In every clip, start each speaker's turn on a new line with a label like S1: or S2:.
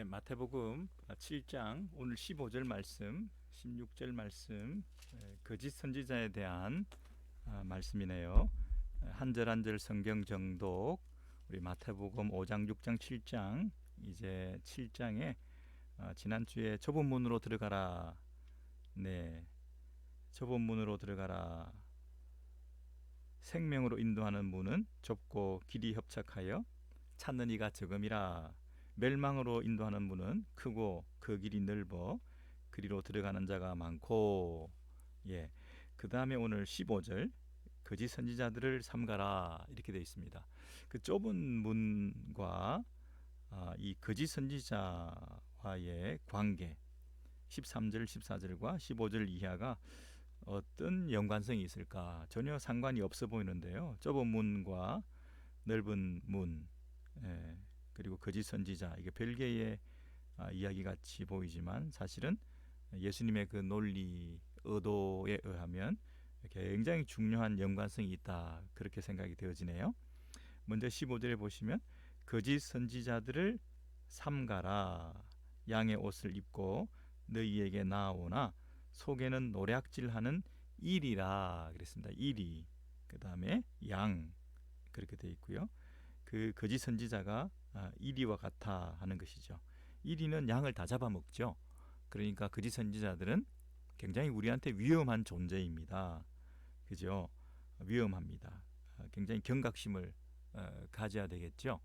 S1: 네, 마태복음 7장 오늘 15절 말씀, 16절 말씀, 거짓 선지자에 대한 말씀이네요. 한 절 한 절 성경 정독. 우리 마태복음 5장, 6장, 7장, 이제 7장에 지난주에 좁은 문으로 들어가라. 네, 좁은 문으로 들어가라. 생명으로 인도하는 문은 좁고 길이 협착하여 찾는 이가 적음이라. 멸망으로 인도하는 문은 크고 그 길이 넓어 그리로 들어가는 자가 많고. 예. 그 다음에 오늘 15절 거짓 선지자들을 삼가라 이렇게 되어 있습니다. 그 좁은 문과 이 거짓 선지자와의 관계, 13절 14절과 15절 이하가 어떤 연관성이 있을까? 전혀 상관이 없어 보이는데요. 좁은 문과 넓은 문, 그리고 거짓 선지자, 이게 별개의 이야기 같이 보이지만 사실은 예수님의 그 논리 의도에 의하면 굉장히 중요한 연관성이 있다, 그렇게 생각이 되어지네요. 먼저 15절에 보시면 거짓 선지자들을 삼가라. 양의 옷을 입고 너희에게 나아오나 속에는 노략질하는 일이라 그랬습니다. 일이. 그 다음에 양, 그렇게 되어 있고요. 그 거짓 선지자가 이리와 같아 하는 것이죠. 이리는 양을 다 잡아먹죠. 그러니까 거짓 선지자들은 굉장히 우리한테 위험한 존재입니다. 그죠? 위험합니다. 굉장히 경각심을 가져야 되겠죠.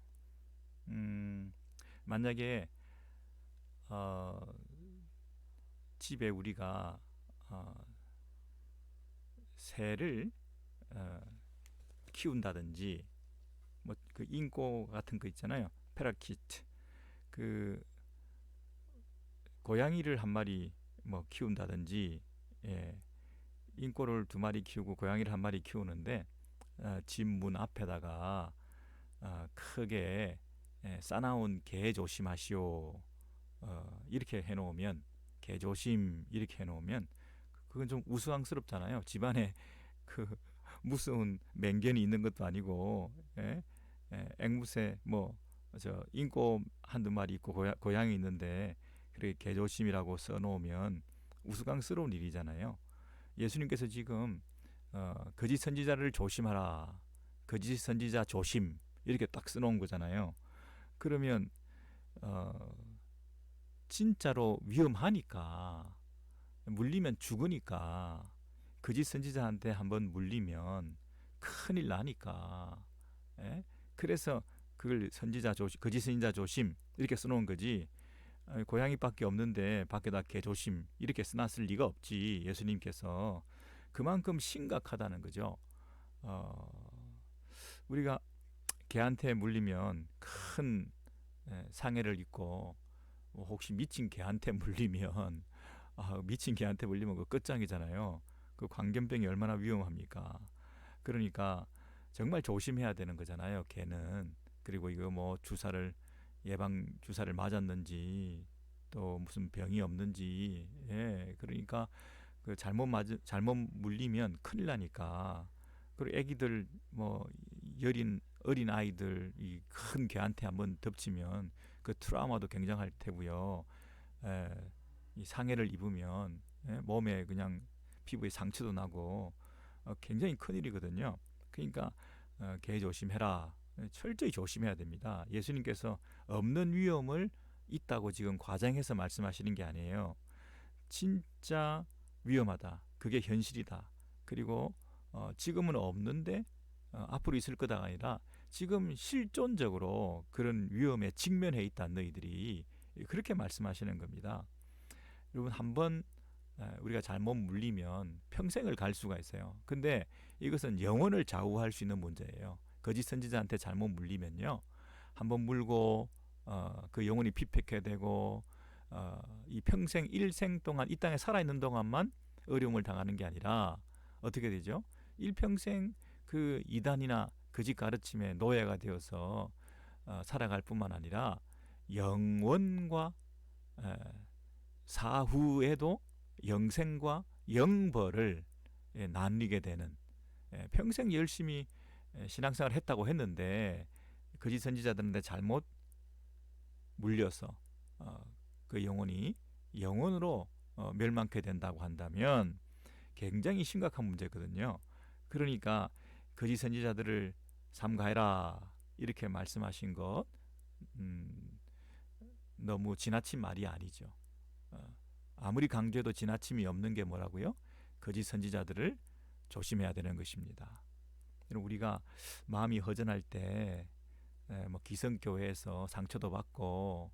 S1: 만약에 집에 우리가 새를 키운다든지, 뭐 그 인꼬 같은 거 있잖아요. 페라키트. 그 고양이를 한 마리 뭐 키운다든지, 인꼬를 두 마리 키우고 고양이를 한 마리 키우는데 집 문 앞에다가 크게 싸나운 개 조심하시오, 이렇게 해놓으면, 개 조심 이렇게 해놓으면 그건 좀 우스꽝스럽잖아요. 집안에 그 무서운 맹견이 있는 것도 아니고, 앵무새 뭐 저 인꼬 한두 마리 있고 고양이 있는데 그렇게 개조심이라고 써놓으면 우스꽝스러운 일이잖아요. 예수님께서 지금 거짓 선지자를 조심하라, 거짓 선지자 조심, 이렇게 딱 써놓은 거잖아요. 그러면 진짜로 위험하니까, 물리면 죽으니까, 거짓 선지자한테 한번 물리면 큰일 나니까, 그래서 그걸 거짓 선지자 조심 이렇게 써놓은 거지. 고양이밖에 없는데 밖에다 개 조심 이렇게 써놨을 리가 없지. 예수님께서 그만큼 심각하다는 거죠. 우리가 개한테 물리면 큰 상해를 입고, 혹시 미친 개한테 물리면 미친 개한테 물리면 그 끝장이잖아요. 그 광견병이 얼마나 위험합니까? 그러니까 정말 조심해야 되는 거잖아요, 개는. 그리고 이거 뭐 예방 주사를 맞았는지, 또 무슨 병이 없는지, 그러니까 그 잘못 물리면 큰일 나니까. 그리고 애기들 뭐 어린 아이들 이 큰 개한테 한번 덮치면 그 트라우마도 굉장할 테고요. 이 상해를 입으면 몸에 그냥 피부에 상처도 나고 굉장히 큰일이거든요. 그러니까 개 조심해라. 철저히 조심해야 됩니다. 예수님께서 없는 위험을 있다고 지금 과장해서 말씀하시는 게 아니에요. 진짜 위험하다, 그게 현실이다. 그리고 지금은 없는데 앞으로 있을 거다가 아니라 지금 실존적으로 그런 위험에 직면해 있다, 너희들이. 그렇게 말씀하시는 겁니다. 여러분, 한번 우리가 잘못 물리면 평생을 갈 수가 있어요. 근데 이것은 영혼을 좌우할 수 있는 문제예요. 거짓 선지자한테 잘못 물리면요, 한번 물고 그 영혼이 피폐케 되고, 이 평생 일생 동안 이 땅에 살아있는 동안만 어려움을 당하는 게 아니라 어떻게 되죠? 일평생 그 이단이나 거짓 가르침의 노예가 되어서 살아갈 뿐만 아니라 영원과 사후에도 영생과 영벌을 나뉘게 되는, 평생 열심히 신앙생활을 했다고 했는데 거짓 선지자들한테 잘못 물려서 어, 그 영혼이 영혼으로 멸망케 된다고 한다면 굉장히 심각한 문제거든요. 그러니까 거짓 선지자들을 삼가해라 이렇게 말씀하신 것 음, 너무 지나친 말이 아니죠. 어, 아무리 강조해도 지나침이 없는 게 뭐라고요? 거짓 선지자들을 조심해야 되는 것입니다. 우리가 마음이 허전할 때 뭐 기성교회에서 상처도 받고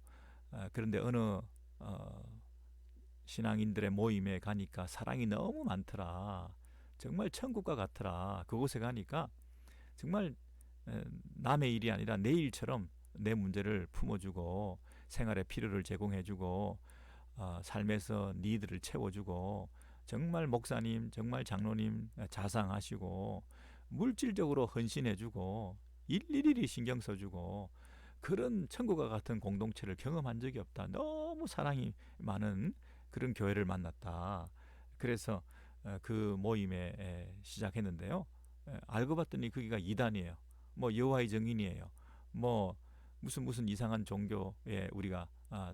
S1: 그런데 어느 신앙인들의 모임에 가니까 사랑이 너무 많더라. 정말 천국과 같더라. 그곳에 가니까 정말 남의 일이 아니라 내 일처럼 내 문제를 품어주고 생활의 필요를 제공해주고 삶에서 니들을 채워주고 정말 목사님, 정말 장로님 자상하시고 물질적으로 헌신해주고 일일이 신경 써주고 그런 천국과 같은 공동체를 경험한 적이 없다. 너무 사랑이 많은 그런 교회를 만났다. 그래서 그 모임에 시작했는데요. 알고 봤더니 거기가 이단이에요. 뭐 여호와의 증인이에요. 뭐 무슨 이상한 종교에 우리가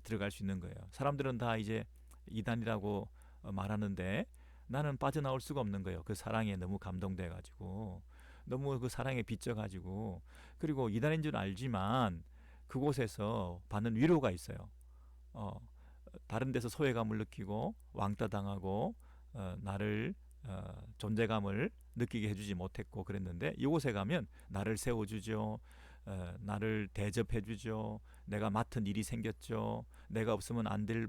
S1: 들어갈 수 있는 거예요. 사람들은 다 이제 이단이라고 말하는데 나는 빠져나올 수가 없는 거예요. 그 사랑에 너무 감동돼 가지고 너무 그 사랑에 빚져 가지고 그리고 이단인 줄 알지만 그곳에서 받는 위로가 있어요. 어, 다른 데서 소외감을 느끼고 왕따 당하고 나를 존재감을 느끼게 해주지 못했고 그랬는데 이곳에 가면 나를 세워주죠. 나를 대접해주죠. 내가 맡은 일이 생겼죠. 내가 없으면 안 될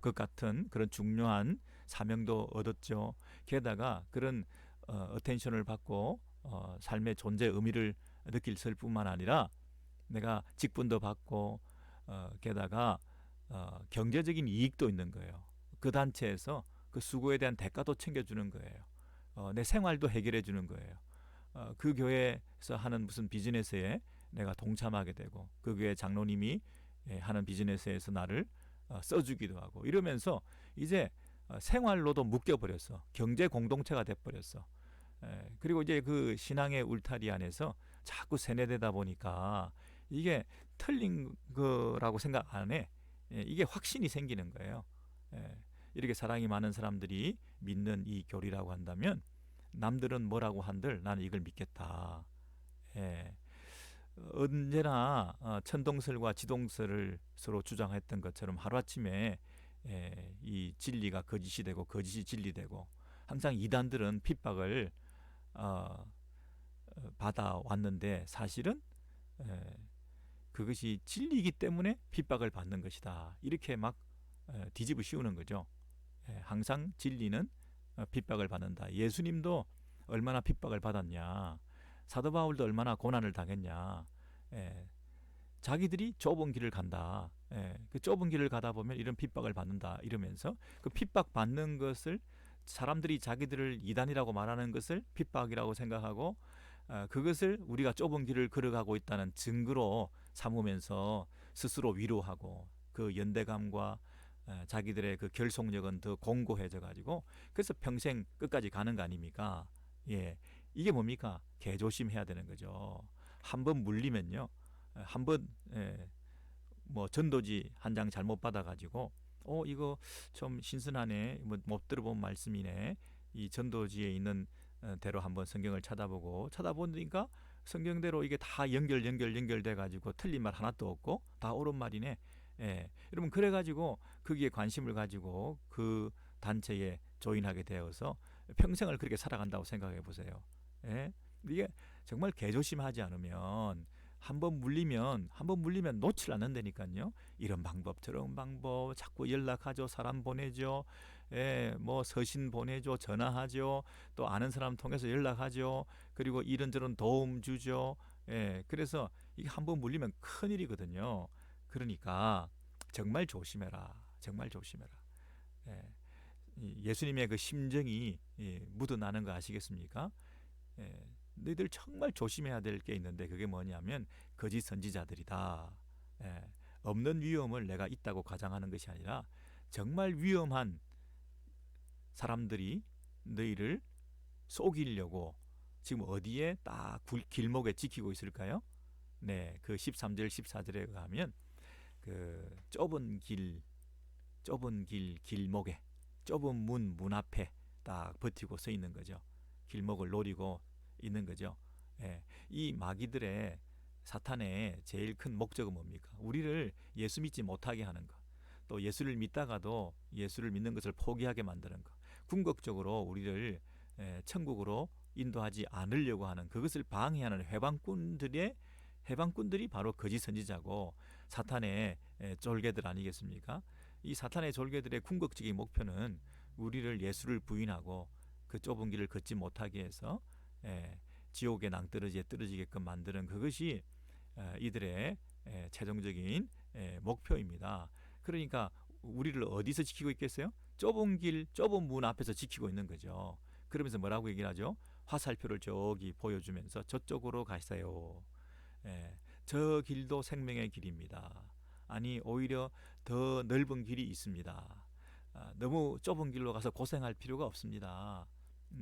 S1: 것 같은 그런 중요한 사명도 얻었죠. 게다가 그런 어텐션을 받고 삶의 존재 의미를 느낄 뿐만 아니라 내가 직분도 받고 게다가 경제적인 이익도 있는 거예요. 그 단체에서 그 수고에 대한 대가도 챙겨주는 거예요. 내 생활도 해결해 주는 거예요. 그 교회에서 하는 무슨 비즈니스에 내가 동참하게 되고 그 교회 장로님이 하는 비즈니스에서 나를 써주기도 하고 이러면서 이제 생활로도 묶여버렸어. 경제 공동체가 돼버렸어. 그리고 이제 그 신앙의 울타리 안에서 자꾸 세뇌되다 보니까 이게 틀린 거라고 생각 안 해. 이게 확신이 생기는 거예요. 이렇게 사랑이 많은 사람들이 믿는 이 교리라고 한다면 남들은 뭐라고 한들 나는 이걸 믿겠다. 예. 언제나 천동설과 지동설을 서로 주장했던 것처럼 하루아침에 이 진리가 거짓이 되고 거짓이 진리되고 항상 이단들은 핍박을 어, 받아왔는데 사실은 에, 그것이 진리이기 때문에 핍박을 받는 것이다. 이렇게 막 뒤집어 씌우는 거죠. 항상 진리는 핍박을 받는다. 예수님도 얼마나 핍박을 받았냐. 사도 바울도 얼마나 고난을 당했냐. 자기들이 좁은 길을 간다. 그 좁은 길을 가다 보면 이런 핍박을 받는다. 이러면서 그 핍박 받는 것을 사람들이 자기들을 이단이라고 말하는 것을 핍박이라고 생각하고 그것을 우리가 좁은 길을 걸어가고 있다는 증거로 삼으면서 스스로 위로하고 그 연대감과 자기들의 그 결속력은 더 공고해져 가지고 그래서 평생 끝까지 가는 거 아닙니까? 예, 이게 뭡니까? 개조심해야 되는 거죠. 한번 물리면요, 한번 뭐 전도지 한 장 잘못 받아가지고 이거 좀 신선하네, 뭐 못 들어본 말씀이네. 이 전도지에 있는 대로 한번 성경을 찾아보니까 성경대로 이게 다 연결돼 가지고 틀린 말 하나도 없고 다 옳은 말이네. 여러분 그래가지고 거기에 관심을 가지고 그 단체에 조인하게 되어서 평생을 그렇게 살아간다고 생각해 보세요. 예? 이게 정말 개조심하지 않으면 한번 물리면 놓질 않는다니까요. 이런 방법 저런 방법 자꾸 연락하죠. 사람 보내죠. 뭐 서신 보내죠. 전화하죠. 또 아는 사람 통해서 연락하죠. 그리고 이런저런 도움 주죠. 그래서 이게 한번 물리면 큰일이거든요. 그러니까 정말 조심해라. 정말 조심해라. 예, 예수님의 그 심정이 묻어나는 거 아시겠습니까? 예, 너희들 정말 조심해야 될 게 있는데 그게 뭐냐면 거짓 선지자들이다. 예, 없는 위험을 내가 있다고 가정하는 것이 아니라 정말 위험한 사람들이 너희를 속이려고 지금 어디에 딱 길목에 지키고 있을까요? 네, 그 13절 14절에 가면 그 좁은 길 길목에 좁은 문 앞에 딱 버티고 서 있는 거죠. 길목을 노리고 있는 거죠. 예, 이 마귀들의 사탄의 제일 큰 목적은 뭡니까? 우리를 예수 믿지 못하게 하는 것. 또 예수를 믿다가도 예수를 믿는 것을 포기하게 만드는 것. 궁극적으로 우리를 천국으로 인도하지 않으려고 하는 그것을 방해하는 해방꾼들이 바로 거짓 선지자고 사탄의 졸개들 아니겠습니까? 이 사탄의 졸개들의 궁극적인 목표는 우리를 예수를 부인하고 그 좁은 길을 걷지 못하게 해서 지옥의 낭떠러지에 떨어지게끔 만드는 그것이 이들의 최종적인 목표입니다. 그러니까 우리를 어디서 지키고 있겠어요? 좁은 길, 좁은 문 앞에서 지키고 있는 거죠. 그러면서 뭐라고 얘기를 하죠? 화살표를 저기 보여주면서 저쪽으로 가세요. 저 길도 생명의 길입니다. 아니 오히려 더 넓은 길이 있습니다. 너무 좁은 길로 가서 고생할 필요가 없습니다.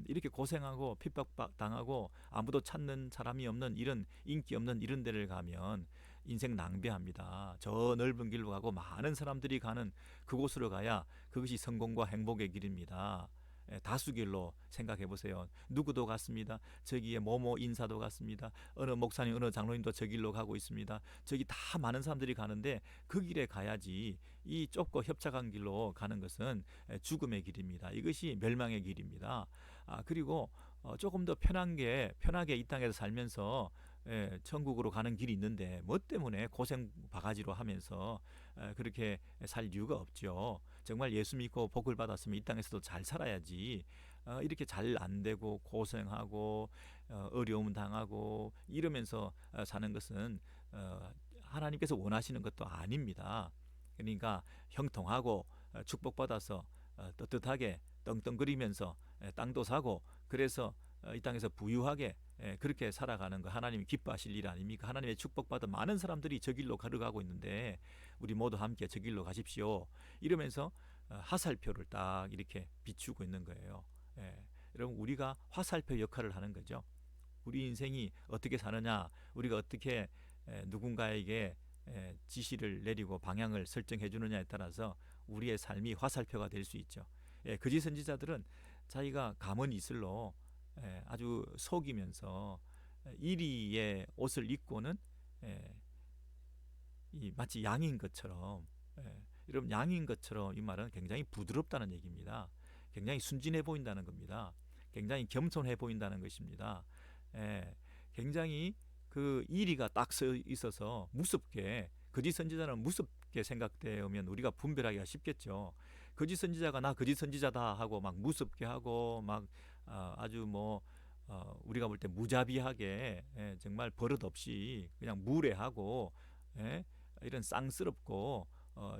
S1: 이렇게 고생하고 핍박당하고 아무도 찾는 사람이 없는 이런 인기 없는 이런 데를 가면 인생 낭비합니다. 저 넓은 길로 가고 많은 사람들이 가는 그곳으로 가야 그것이 성공과 행복의 길입니다. 다수길로 생각해 보세요. 누구도 갔습니다. 저기에 뭐뭐 인사도 갔습니다. 어느 목사님, 어느 장로님도 저 길로 가고 있습니다. 저기 다 많은 사람들이 가는데 그 길에 가야지 이 좁고 협착한 길로 가는 것은 죽음의 길입니다. 이것이 멸망의 길입니다. 그리고 조금 더 편하게 이 땅에서 살면서 천국으로 가는 길이 있는데 뭐 때문에 고생 바가지로 하면서 그렇게 살 이유가 없죠. 정말 예수 믿고 복을 받았으면 이 땅에서도 잘 살아야지. 이렇게 잘 안 되고 고생하고 어려움 당하고 이러면서 사는 것은 하나님께서 원하시는 것도 아닙니다. 그러니까 형통하고 축복받아서 떳떳하게 떵떵거리면서 땅도 사고 그래서 이 땅에서 부유하게 그렇게 살아가는 거 하나님이 기뻐하실 일 아닙니까? 하나님의 축복받은 많은 사람들이 저 길로 걸어가고 있는데 우리 모두 함께 저 길로 가십시오. 이러면서 화살표를 딱 이렇게 비추고 있는 거예요. 여러분 우리가 화살표 역할을 하는 거죠. 우리 인생이 어떻게 사느냐, 우리가 어떻게 누군가에게 지시를 내리고 방향을 설정해 주느냐에 따라서 우리의 삶이 화살표가 될 수 있죠. 거짓 선지자들은 자기가 감은 이슬로 아주 속이면서 이리의 옷을 입고는 마치 양인 것처럼 여러분 양인 것처럼 이 말은 굉장히 부드럽다는 얘기입니다. 굉장히 순진해 보인다는 겁니다. 굉장히 겸손해 보인다는 것입니다. 굉장히 그 이리가 딱 서 있어서 무섭게 거짓 선지자는 무섭게 생각되면 우리가 분별하기가 쉽겠죠. 거짓 선지자가 나 거짓 선지자다 하고 막 무섭게 하고 막 아주 뭐 우리가 볼 때 무자비하게 정말 버릇없이 그냥 무례하고 이런 쌍스럽고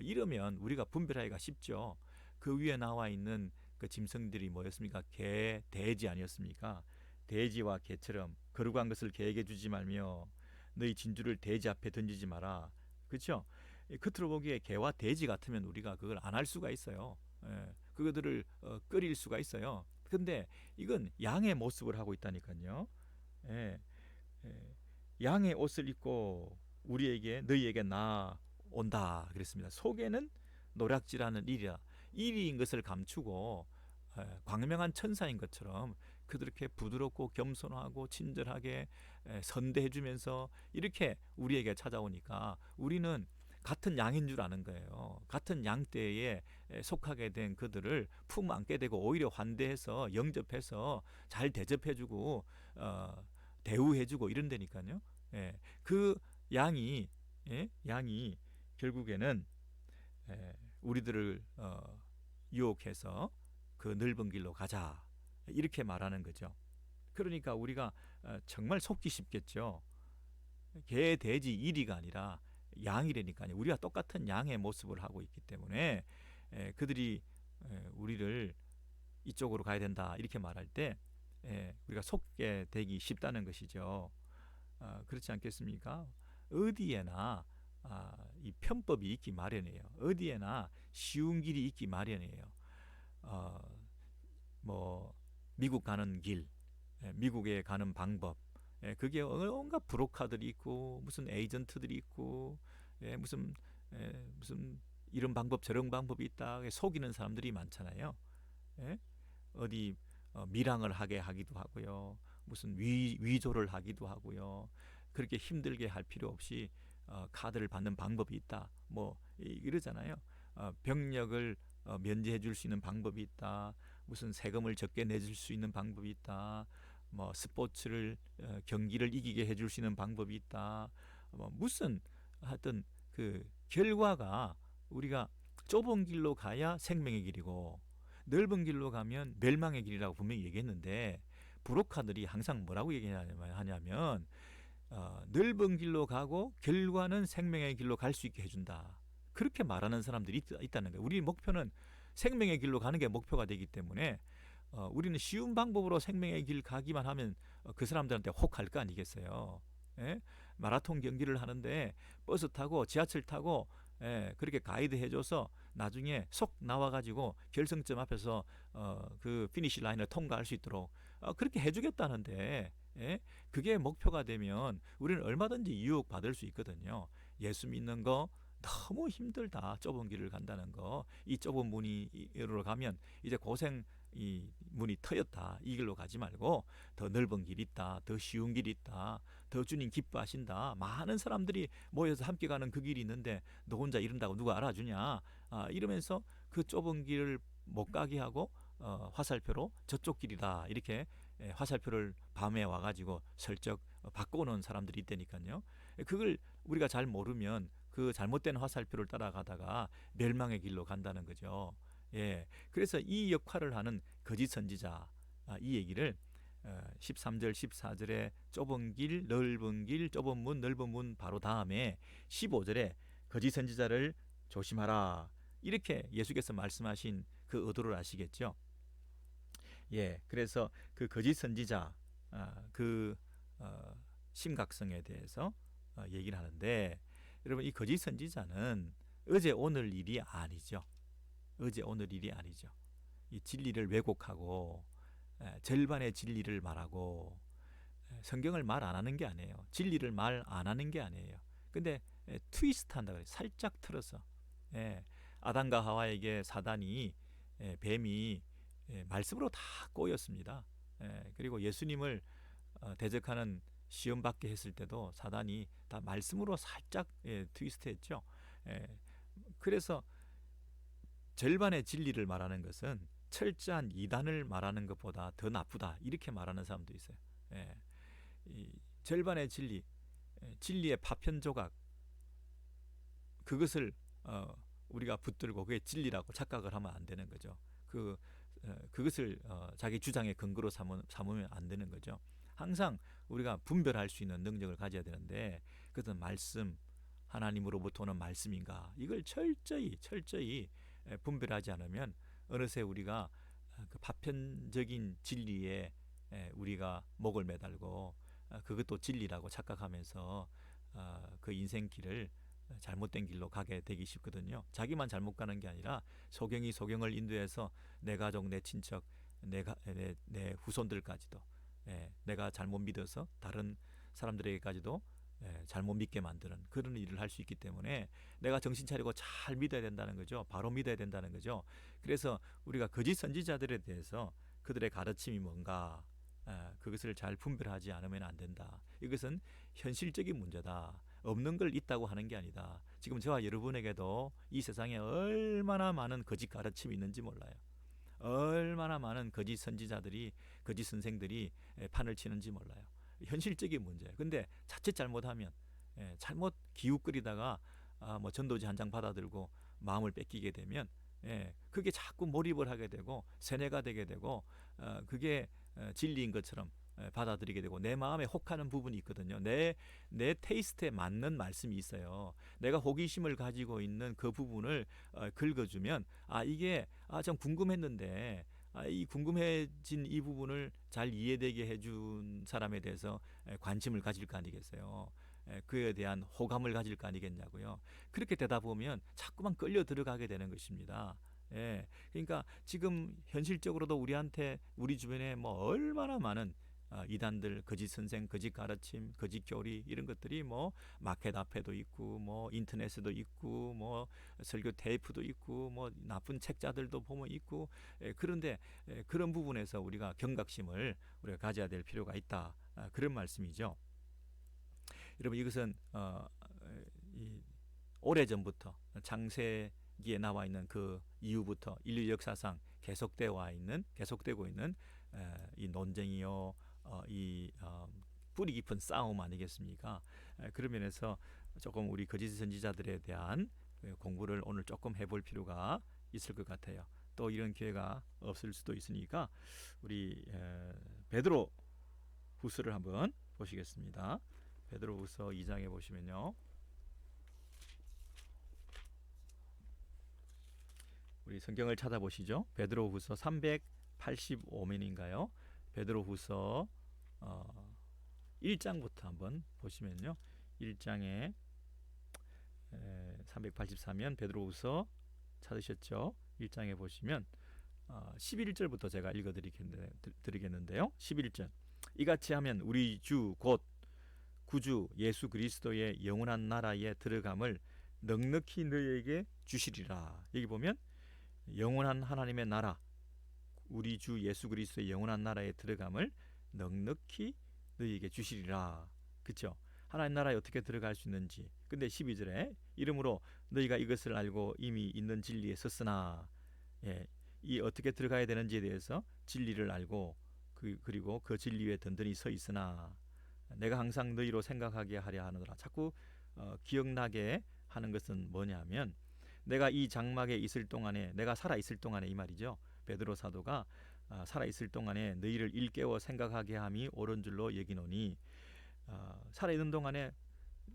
S1: 이러면 우리가 분별하기가 쉽죠. 그 위에 나와 있는 그 짐승들이 뭐였습니까? 개, 돼지 아니었습니까? 돼지와 개처럼 거룩한 것을 개에게 주지 말며 너희 진주를 돼지 앞에 던지지 마라. 그렇죠? 겉으로 보기에 개와 돼지 같으면 우리가 그걸 안 할 수가 있어요. 그것들을 끓일 수가 있어요. 근데 이건 양의 모습을 하고 있다니까요. 예, 예. 양의 옷을 입고 우리에게 너희에게 나 온다 그랬습니다. 속에는 노략질하는 일인 것을 감추고 광명한 천사인 것처럼 그렇게 부드럽고 겸손하고 친절하게 선대해 주면서 이렇게 우리에게 찾아오니까 우리는 같은 양인 줄 아는 거예요. 같은 양떼에 속하게 된 그들을 품 안게 되고 오히려 환대해서 영접해서 잘 대접해주고 대우해주고 이런다니까요. 그 양이 양이 결국에는 우리들을 유혹해서 그 넓은 길로 가자 이렇게 말하는 거죠. 그러니까 우리가 정말 속기 쉽겠죠. 개, 돼지, 이리가 아니라 양이라니까요. 우리가 똑같은 양의 모습을 하고 있기 때문에 그들이 우리를 이쪽으로 가야 된다 이렇게 말할 때 우리가 속게 되기 쉽다는 것이죠. 그렇지 않겠습니까? 어디에나 이 편법이 있기 마련이에요. 어디에나 쉬운 길이 있기 마련이에요. 뭐 미국 가는 길, 미국에 가는 방법, 그게 온갖 브로커들이 있고 무슨 에이전트들이 있고 무슨 무슨 이런 방법 저런 방법이 있다 속이는 사람들이 많잖아요. 예? 어디 밀항을 하게 하기도 하고요. 무슨 위조를 하기도 하고요. 그렇게 힘들게 할 필요 없이 카드를 받는 방법이 있다. 뭐 이러잖아요. 병력을 면제해 줄 수 있는 방법이 있다. 무슨 세금을 적게 내줄 수 있는 방법이 있다. 뭐 스포츠를 경기를 이기게 해줄 수 있는 방법이 있다. 뭐 무슨 하여튼 그 결과가 우리가 좁은 길로 가야 생명의 길이고 넓은 길로 가면 멸망의 길이라고 분명히 얘기했는데 부록화들이 항상 뭐라고 얘기하냐면 넓은 길로 가고 결과는 생명의 길로 갈 수 있게 해준다. 그렇게 말하는 사람들이 있다는 거예요. 우리 목표는 생명의 길로 가는 게 목표가 되기 때문에 우리는 쉬운 방법으로 생명의 길 가기만 하면 그 사람들한테 혹할 거 아니겠어요. 예? 마라톤 경기를 하는데 버스 타고 지하철 타고 그렇게 가이드 해줘서 나중에 속 나와가지고 결승점 앞에서 그 피니시 라인을 통과할 수 있도록 그렇게 해주겠다는데 그게 목표가 되면 우리는 얼마든지 유혹받을 수 있거든요. 예수 믿는 거 너무 힘들다. 좁은 길을 간다는 거. 이 좁은 문으로 가면 이제 고생 이 문이 트였다. 이 길로 가지 말고 더 넓은 길이 있다. 더 쉬운 길이 있다. 더 주님 기뻐하신다. 많은 사람들이 모여서 함께 가는 그 길이 있는데 너 혼자 이른다고 누가 알아주냐. 이러면서 그 좁은 길을 못 가게 하고 화살표로 저쪽 길이다. 이렇게 화살표를 밤에 와가지고 슬쩍 바꿔놓은 사람들이 있다니까요. 그걸 우리가 잘 모르면 그 잘못된 화살표를 따라가다가 멸망의 길로 간다는 거죠. 예, 그래서 이 역할을 하는 거짓 선지자 이 얘기를 13절 14절에 좁은 길 넓은 길 좁은 문 넓은 문 바로 다음에 15절에 거짓 선지자를 조심하라 이렇게 예수께서 말씀하신 그 의도를 아시겠죠? 예, 그래서 그 거짓 선지자 그 심각성에 대해서 얘기를 하는데 여러분 이 거짓 선지자는 어제 오늘 일이 아니죠. 어제 오늘 일이 아니죠. 이 진리를 왜곡하고 절반의 진리를 말하고 성경을 말 안 하는 게 아니에요. 진리를 말 안 하는 게 아니에요. 근데 트위스트 한다 그래요. 살짝 틀어서 아담과 하와에게 사단이 뱀이 말씀으로 다 꼬였습니다. 그리고 예수님을 대적하는 시험 받게 했을 때도 사단이 다 말씀으로 살짝 트위스트했죠. 그래서 절반의 진리를 말하는 것은 철저한 이단을 말하는 것보다 더 나쁘다 이렇게 말하는 사람도 있어요. 이 절반의 진리, 진리의 파편 조각 그것을 우리가 붙들고 그게 진리라고 착각을 하면 안 되는 거죠. 그것을 자기 주장의 근거로 삼으면 안 되는 거죠. 항상 우리가 분별할 수 있는 능력을 가져야 되는데 그것은 말씀 하나님으로부터 오는 말씀인가 이걸 철저히 분별하지 않으면 어느새 우리가 그 파편적인 진리에 우리가 목을 매달고 그것도 진리라고 착각하면서 그 인생길을 잘못된 길로 가게 되기 쉽거든요. 자기만 잘못 가는 게 아니라 소경이 소경을 인도해서 내 가족, 내 친척, 내 후손들까지도 내가 잘못 믿어서 다른 사람들에게까지도 잘못 믿게 만드는 그런 일을 할 수 있기 때문에 내가 정신 차리고 잘 믿어야 된다는 거죠. 바로 믿어야 된다는 거죠. 그래서 우리가 거짓 선지자들에 대해서 그들의 가르침이 뭔가 그것을 잘 분별하지 않으면 안 된다. 이것은 현실적인 문제다. 없는 걸 있다고 하는 게 아니다. 지금 저와 여러분에게도 이 세상에 얼마나 많은 거짓 가르침이 있는지 몰라요. 얼마나 많은 거짓 선지자들이 거짓 선생들이 판을 치는지 몰라요. 현실적인 문제예요. 근데 자칫 잘못하면 잘못 기웃거리다가 뭐 전도지 한 장 받아들고 마음을 뺏기게 되면 그게 자꾸 몰입을 하게 되고 세뇌가 되게 되고 그게 진리인 것처럼 받아들이게 되고 내 마음에 혹하는 부분이 있거든요. 내 테이스트에 맞는 말씀이 있어요. 내가 호기심을 가지고 있는 그 부분을 긁어주면 이게 좀 궁금했는데 이 궁금해진 이 부분을 잘 이해되게 해준 사람에 대해서 관심을 가질 거 아니겠어요. 그에 대한 호감을 가질 거 아니겠냐고요. 그렇게 되다 보면 자꾸만 끌려 들어가게 되는 것입니다. 그러니까 지금 현실적으로도 우리한테 우리 주변에 뭐 얼마나 많은 이단들, 거짓 선생, 거짓 가르침, 거짓 교리 이런 것들이 뭐 마켓 앞에도 있고 뭐 인터넷에도 있고 뭐 설교 테이프도 있고 뭐 나쁜 책자들도 보면 있고 그런데 그런 부분에서 우리가 경각심을 우리가 가져야 될 필요가 있다. 그런 말씀이죠. 여러분 이것은 이 오래전부터 창세기에 나와 있는 그 이후부터 인류 역사상 계속되고 있는 이 논쟁이요, 뿌리 깊은 싸움 아니겠습니까? 그런 면에서 조금 우리 거짓 선지자들에 대한 공부를 오늘 조금 해볼 필요가 있을 것 같아요. 또 이런 기회가 없을 수도 있으니까 우리 베드로 후서를 한번 보시겠습니다. 베드로 후서 2장에 보시면요. 우리 성경을 찾아보시죠. 베드로 후서 385면인가요? 베드로 후서 1장부터 한번 보시면요. 1장에 384면 베드로 후서 찾으셨죠? 1장에 보시면 11절부터 제가 읽어드리겠는데요. 11절 이같이 하면 우리 주 곧 구주 예수 그리스도의 영원한 나라에 들어감을 넉넉히 너희에게 주시리라. 여기 보면 영원한 하나님의 나라, 우리 주 예수 그리스도의 영원한 나라에 들어감을 넉넉히 너희에게 주시리라. 그렇죠? 하나님 나라에 어떻게 들어갈 수 있는지. 근데 12절에 이러므로 너희가 이것을 알고 이미 있는 진리에 섰으나, 이 어떻게 들어가야 되는지에 대해서 진리를 알고 그리고 그 진리 위에 든든히 서 있으나 내가 항상 너희로 생각하게 하려 하노라. 자꾸 기억나게 하는 것은 뭐냐면 내가 이 장막에 있을 동안에, 내가 살아 있을 동안에 이 말이죠. 베드로 사도가 살아 있을 동안에 너희를 일깨워 생각하게 함이 옳은 줄로 여기노니, 살아 있는 동안에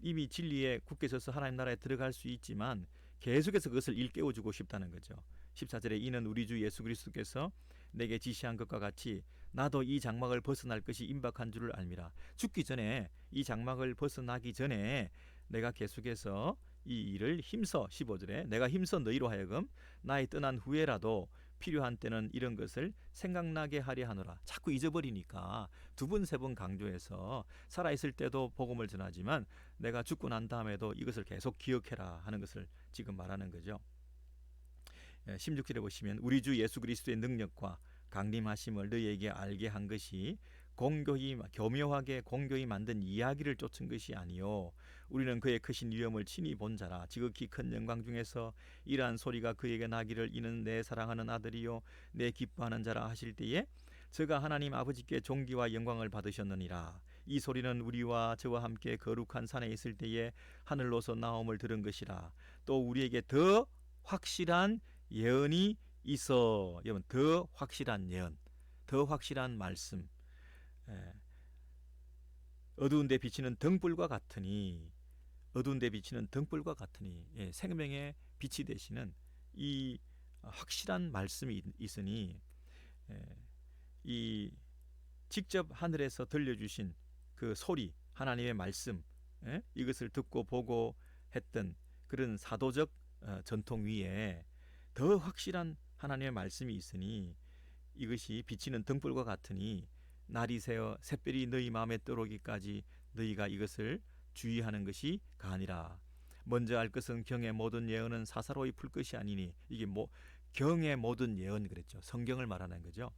S1: 이미 진리에 굳게 서서 하나님 나라에 들어갈 수 있지만 계속해서 그것을 일깨워 주고 싶다는 거죠. 14절에 이는 우리 주 예수 그리스도께서 내게 지시한 것과 같이 나도 이 장막을 벗어날 것이 임박한 줄을 알미라. 죽기 전에, 이 장막을 벗어나기 전에 내가 계속해서 이 일을 힘써, 15절에 내가 힘써 너희로 하여금 나의 떠난 후에라도 필요한 때는 이런 것을 생각나게 하려 하노라. 자꾸 잊어버리니까 두 번, 세 번 강조해서 살아있을 때도 복음을 전하지만 내가 죽고 난 다음에도 이것을 계속 기억해라 하는 것을 지금 말하는 거죠. 16절에 보시면 우리 주 예수 그리스도의 능력과 강림하심을 너희에게 알게 한 것이 교묘하게 공교히 만든 이야기를 쫓은 것이 아니요 우리는 그의 크신 위엄을 친히 본 자라. 지극히 큰 영광 중에서 이러한 소리가 그에게 나기를 이는 내 사랑하는 아들이요 내 기뻐하는 자라 하실 때에 저가 하나님 아버지께 존귀와 영광을 받으셨느니라. 이 소리는 우리와 저와 함께 거룩한 산에 있을 때에 하늘로서 나옴을 들은 것이라. 또 우리에게 더 확실한 예언이 있어. 여러분, 더 확실한 예언, 더 확실한 말씀. 어두운 데 비치는 등불과 같으니, 어두운 데 비치는 등불과 같으니, 생명의 빛이 되시는 이 확실한 말씀이 있으니, 이 직접 하늘에서 들려주신 그 소리, 하나님의 말씀, 이것을 듣고 보고 했던 그런 사도적 전통 위에 더 확실한 하나님의 말씀이 있으니 이것이 비치는 등불과 같으니 날이 새어 샛별이 너희 마음에 떠오르기까지 너희가 이것을 주의하는 것이 가니라. 먼저 알 것은 경의 모든 예언은 사사로이 풀 것이 아니니, 이게 경의 모든 예언 그랬죠. 성경을 말하는 거죠.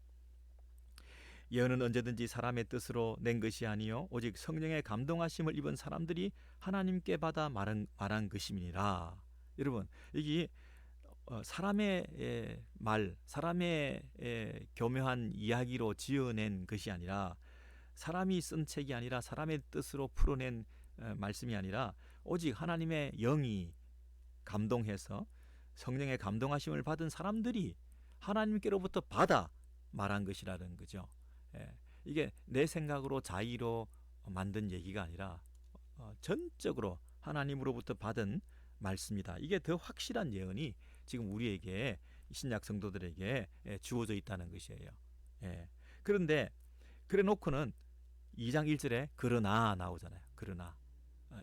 S1: 예언은 언제든지 사람의 뜻으로 낸 것이 아니요 오직 성령의 감동하심을 입은 사람들이 하나님께 받아 말한 것임이니라. 여러분, 여기 사람의 말, 사람의 교묘한 이야기로 지어낸 것이 아니라, 사람이 쓴 책이 아니라, 사람의 뜻으로 풀어낸 말씀이 아니라 오직 하나님의 영이 감동해서 성령의 감동하심을 받은 사람들이 하나님께로부터 받아 말한 것이라는 거죠. 이게 내 생각으로 자의로 만든 얘기가 아니라 전적으로 하나님으로부터 받은 말씀이다. 이게 더 확실한 예언이 지금 우리에게, 신약 성도들에게 주어져 있다는 것이에요. 그런데 그래 놓고는 2장 1절에 그러나 나오잖아요. 그러나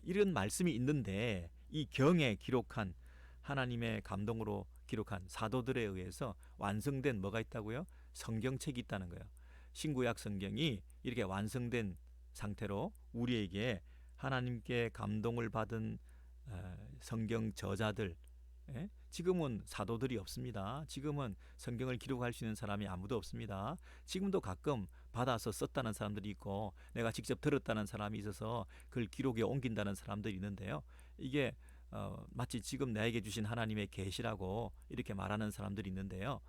S1: 이런 말씀이 있는데 이 경에 기록한, 하나님의 감동으로 기록한 사도들에 의해서 완성된 뭐가 있다고요? 성경책이 있다는 거예요. 신구약 성경이 이렇게 완성된 상태로 우리에게 하나님께 감동을 받은 성경 저자들, 지금은 사도들이 없습니다. 지금은 성경을 기록할 수 있는 사람이 아무도 없습니다. 지금도 가끔 받아서 썼다는 사람들이 있고 내가 직접 들었다는 사람이 있어서 그걸 기록에 옮긴다는 사람들이 있는데요. 이게 마치 지금 나에게 주신 하나님의 계시라고 이렇게 말하는 사람들이 있는데요.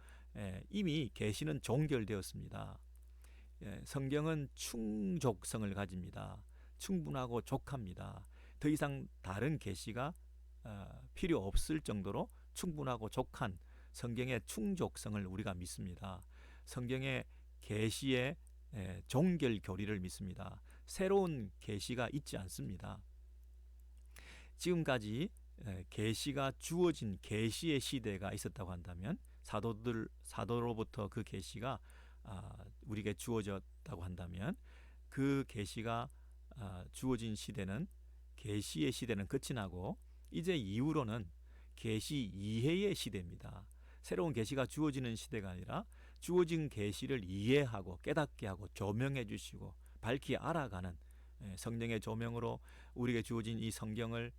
S1: 이미 계시는 종결되었습니다. 성경은 충족성을 가집니다. 충분하고 족합니다. 더 이상 다른 계시가 필요 없을 정도로 충분하고 족한 성경의 충족성을 우리가 믿습니다. 성경의 계시의 종결 교리를 믿습니다. 새로운 계시가 있지 않습니다. 지금까지 계시가 주어진 계시의 시대가 있었다고 한다면 사도로부터 그 계시가 우리에게 주어졌다고 한다면 그 계시가 주어진 시대는 계시의 시대는 끝이 나고 이제 이후로는 계시 이해의 시대입니다. 새로운 계시가 주어지는 시대가 아니라 주어진 계시를 이해하고 깨닫게 하고 조명해 주시고 밝히 알아가는 성령의 조명으로 우리에게 주어진 이 성경을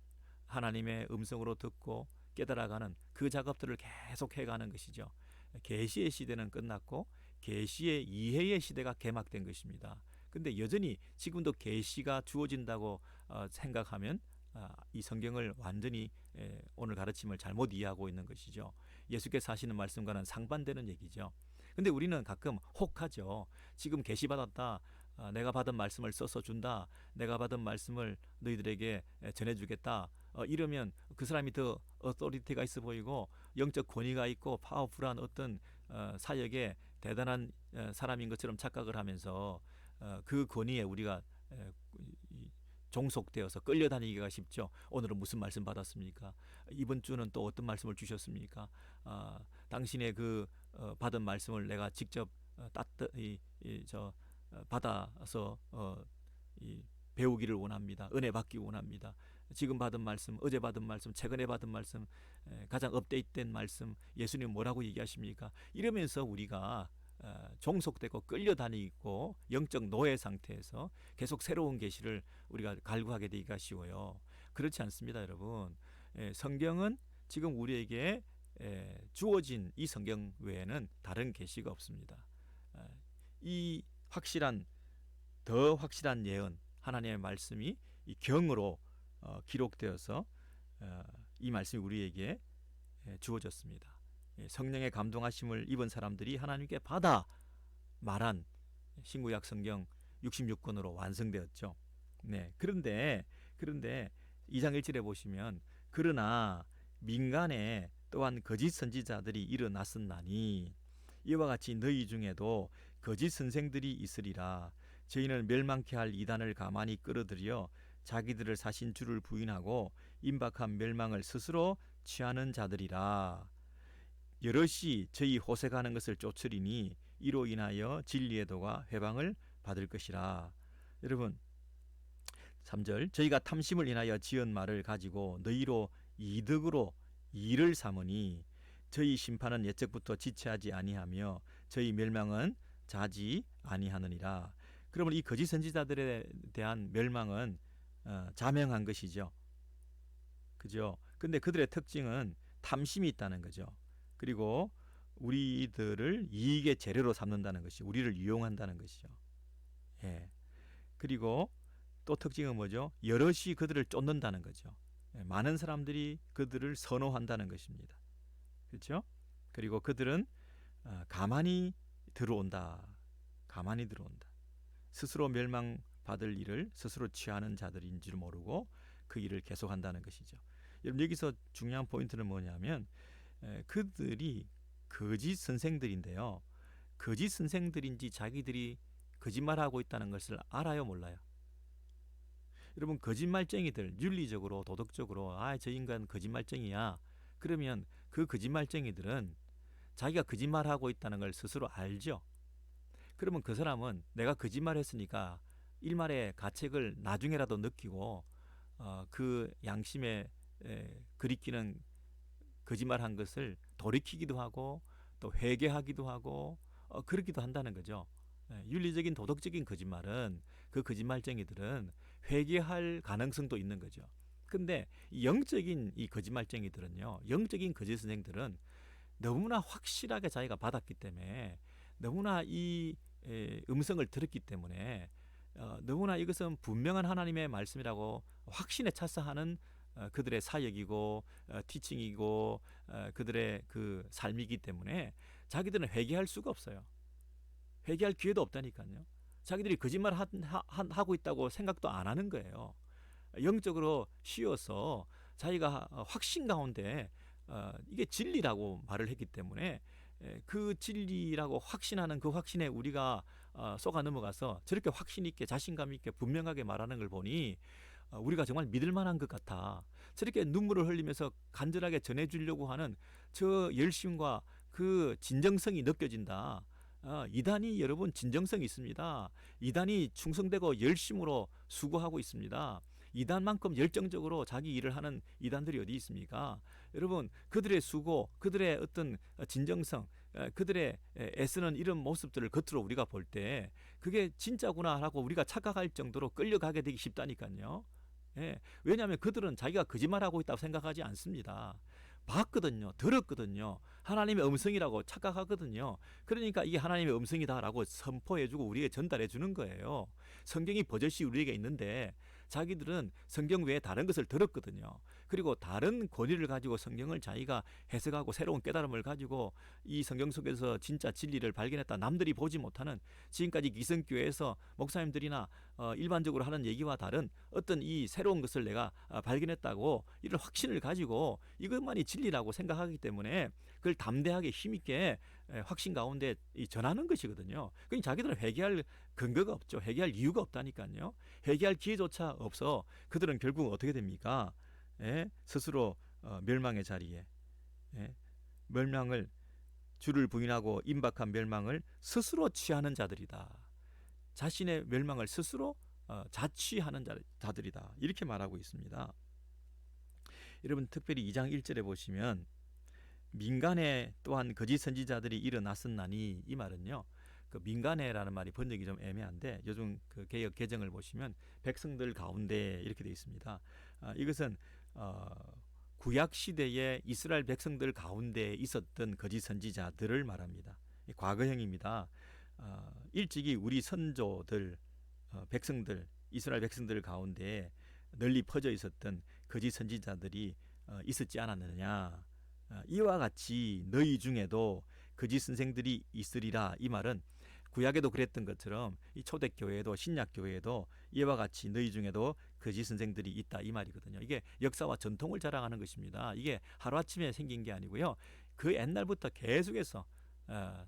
S1: 하나님의 음성으로 듣고 깨달아가는 그 작업들을 계속 해가는 것이죠. 계시의 시대는 끝났고 계시의 이해의 시대가 개막된 것입니다. 근데 여전히 지금도 계시가 주어진다고 생각하면 이 성경을 완전히 오늘 가르침을 잘못 이해하고 있는 것이죠. 예수께서 하시는 말씀과는 상반되는 얘기죠. 근데 우리는 가끔 혹하죠. 지금 계시 받았다. 내가 받은 말씀을 써서 준다. 내가 받은 말씀을 너희들에게 전해주겠다. 이러면 그 사람이 더 어토리티가 있어 보이고 영적 권위가 있고 파워풀한 어떤 사역에 대단한 사람인 것처럼 착각을 하면서 그 권위에 우리가 종속되어서 끌려다니기가 쉽죠. 오늘은 무슨 말씀 받았습니까? 이번 주는 또 어떤 말씀을 주셨습니까? 당신의 그 받은 말씀을 내가 직접 받아서 배우기를 원합니다. 은혜 받기 원합니다. 지금 받은 말씀, 어제 받은 말씀, 최근에 받은 말씀, 가장 업데이트된 말씀, 예수님 뭐라고 얘기하십니까? 이러면서 우리가 종속되고 끌려다니고 영적 노예 상태에서 계속 새로운 계시를 우리가 갈구하게 되기가 쉬워요. 그렇지 않습니다, 여러분. 성경은 지금 우리에게 주어진 이 성경 외에는 다른 계시가 없습니다. 이 더 확실한 예언, 하나님의 말씀이 이 경으로 기록되어서 이 말씀이 우리에게 주어졌습니다. 성령의 감동하심을 입은 사람들이 하나님께 받아 말한 신구약 성경 66권으로 완성되었죠. 네, 그런데 2장 1절에 보시면 그러나 민간에 또한 거짓 선지자들이 일어났었나니 이와 같이 너희 중에도 거짓 선생들이 있으리라. 저희는 멸망케 할 이단을 가만히 끌어들여 자기들을 사신 주를 부인하고 임박한 멸망을 스스로 취하는 자들이라. 여럿이 저희 호색하는 것을 쫓으리니 이로 인하여 진리의 도가 회방을 받을 것이라. 여러분 3절 저희가 탐심을 인하여 지은 말을 가지고 너희로 이득으로 일을 삼으니 저희 심판은 옛적부터 지체하지 아니하며 저희 멸망은 자지 아니하느니라. 그러면 이 거짓 선지자들에 대한 멸망은 자명한 것이죠. 그죠? 근데 그들의 특징은 탐심이 있다는 거죠. 그리고 우리들을 이익의 재료로 삼는다는 것이 우리를 이용한다는 것이죠. 예. 그리고 또 특징은 뭐죠? 여럿이 그들을 쫓는다는 거죠. 많은 사람들이 그들을 선호한다는 것입니다. 그렇죠? 그리고 그들은 가만히 들어온다. 가만히 들어온다. 스스로 멸망받을 일을 스스로 취하는 자들인 줄 모르고 그 일을 계속한다는 것이죠. 여러분 여기서 중요한 포인트는 뭐냐면 그들이 거짓 선생들인데요. 거짓 선생들인지 자기들이 거짓말하고 있다는 것을 알아요, 몰라요? 여러분 거짓말쟁이들 윤리적으로 도덕적으로 저 인간 거짓말쟁이야. 그러면 그 거짓말쟁이들은 자기가 거짓말하고 있다는 걸 스스로 알죠. 그러면 그 사람은 내가 거짓말했으니까 일말의 가책을 나중에라도 느끼고 그 양심에 그리끼는 거짓말한 것을 돌이키기도 하고 또 회개하기도 하고 그러기도 한다는 거죠. 윤리적인 도덕적인 거짓말은 그 거짓말쟁이들은 회개할 가능성도 있는 거죠. 근데 이 영적인 이 거짓말쟁이들은요, 영적인 거짓 선생들은 너무나 확실하게 자기가 받았기 때문에, 너무나 이 음성을 들었기 때문에, 너무나 이것은 분명한 하나님의 말씀이라고 확신에 차서 하는 그들의 사역이고 티칭이고 그들의 그 삶이기 때문에 자기들은 회개할 수가 없어요. 회개할 기회도 없다니까요. 자기들이 거짓말 하고 있다고 생각도 안 하는 거예요. 영적으로 쉬어서 자기가 확신 가운데 이게 진리라고 말을 했기 때문에 그 진리라고 확신하는 그 확신에 우리가 속아 넘어가서 저렇게 확신 있게 자신감 있게 분명하게 말하는 걸 보니 우리가 정말 믿을 만한 것 같아. 저렇게 눈물을 흘리면서 간절하게 전해주려고 하는 저 열심과 그 진정성이 느껴진다. 이단이 여러분 진정성이 있습니다. 이단이 충성되고 열심으로 수고하고 있습니다. 이단만큼 열정적으로 자기 일을 하는 이단들이 어디 있습니까? 여러분, 그들의 수고, 그들의 어떤 진정성, 그들의 애쓰는 이런 모습들을 겉으로 우리가 볼 때 그게 진짜구나라고 우리가 착각할 정도로 끌려가게 되기 쉽다니까요. 예, 왜냐하면 그들은 자기가 거짓말하고 있다고 생각하지 않습니다. 봤거든요. 들었거든요. 하나님의 음성이라고 착각하거든요. 그러니까 이게 하나님의 음성이다라고 선포해주고 우리에게 전달해주는 거예요. 성경이 버젓이 우리에게 있는데 자기들은 성경 외에 다른 것을 들었거든요. 그리고 다른 권위를 가지고 성경을 자기가 해석하고 새로운 깨달음을 가지고 이 성경 속에서 진짜 진리를 발견했다. 남들이 보지 못하는 지금까지 기성교회에서 목사님들이나 일반적으로 하는 얘기와 다른 어떤 이 새로운 것을 내가 발견했다고 이런 확신을 가지고 이것만이 진리라고 생각하기 때문에 그걸 담대하게 힘있게 확신 가운데 전하는 것이거든요. 그러니까 자기들은 회개할 근거가 없죠. 회개할 이유가 없다니까요. 회개할 기회조차 없어 그들은 결국 어떻게 됩니까? 스스로 멸망의 자리에 멸망을 주를 부인하고 임박한 멸망을 스스로 취하는 자들이다. 자신의 멸망을 스스로 자취하는 자들이다. 이렇게 말하고 있습니다. 여러분 특별히 2장 1절에 보시면 민간에 또한 거짓 선지자들이 일어났었나니 이 말은요. 그 민간에라는 말이 번역이 좀 애매한데 요즘 그 개역 개정을 보시면 백성들 가운데 이렇게 되어 있습니다. 이것은 구약 시대의 이스라엘 백성들 가운데 있었던 거짓 선지자들을 말합니다. 과거형입니다. 일찍이 우리 선조들 백성들 이스라엘 백성들 가운데 널리 퍼져 있었던 거짓 선지자들이 있었지 않았느냐. 이와 같이 너희 중에도 거짓 선생들이 있으리라. 이 말은 구약에도 그랬던 것처럼 이 초대교회에도 신약교회에도 이와 같이 너희 중에도 거짓 선생들이 있다 이 말이거든요. 이게 역사와 전통을 자랑하는 것입니다. 이게 하루아침에 생긴 게 아니고요. 그 옛날부터 계속해서